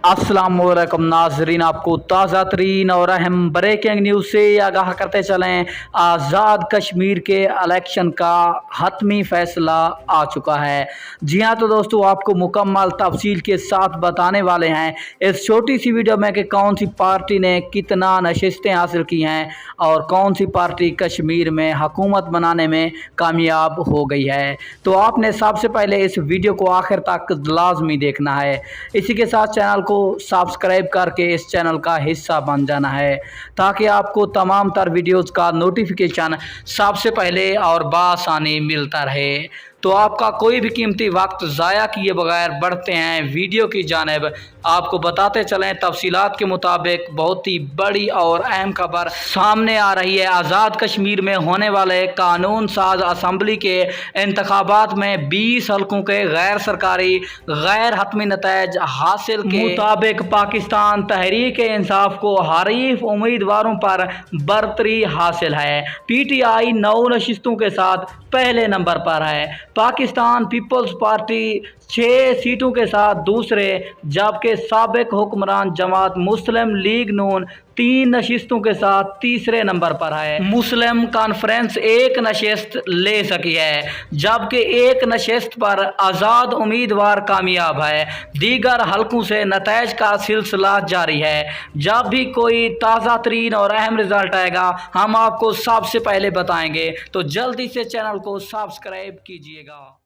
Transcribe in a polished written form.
अस्सलाम वालेकुम नाजरीन, आपको ताज़ा तरीन और अहम ब्रेकिंग न्यूज़ से आगाह करते चलें। आज़ाद कश्मीर के इलेक्शन का हतमी फ़ैसला आ चुका है। जी हाँ, तो दोस्तों आपको मुकम्मल तफसील के साथ बताने वाले हैं इस छोटी सी वीडियो में कि कौन सी पार्टी ने कितना नशिस्तें हासिल की हैं और कौन सी पार्टी कश्मीर में हुकूमत बनाने में कामयाब हो गई है। तो आपने सबसे पहले इस वीडियो को आखिर तक लाजमी देखना है। इसी के साथ चैनल को सब्सक्राइब करके इस चैनल का हिस्सा बन जाना है ताकि आपको तमाम तर वीडियोज़ का नोटिफिकेशन सबसे पहले और बआसानी मिलता रहे। तो आपका कोई भी कीमती वक्त ज़ाया किए बगैर बढ़ते हैं वीडियो की जानिब। आपको बताते चलें तफसीलात के मुताबिक बहुत ही बड़ी और अहम खबर सामने आ रही है। आज़ाद कश्मीर में होने वाले कानून साज असम्बली के इंतखाबात में 20 हल्कों के गैर सरकारी गैर हतमी नतज हासिल के मुताबिक पाकिस्तान तहरीक इंसाफ को हरीफ उम्मीदवारों पर बरतरी हासिल है। PTI 9 नशिस्तों के साथ पहले नंबर पर है। पाकिस्तान पीपल्स पार्टी 6 सीटों के साथ दूसरे, जबकि साबिक हुक्मरान जमात मुस्लिम लीग नून 3 नशिस्तों के साथ तीसरे नंबर पर है। मुस्लिम कॉन्फ्रेंस 1 नशिस्त ले सकी है, जबकि 1 नशिस्त पर आज़ाद उम्मीदवार कामयाब है। दीगर हलकों से नतज का सिलसिला जारी है। जब भी कोई ताज़ा तरीन और अहम रिजल्ट आएगा हम आपको सबसे पहले बताएंगे, तो जल्दी से चैनल को सब्सक्राइब कीजिएगा।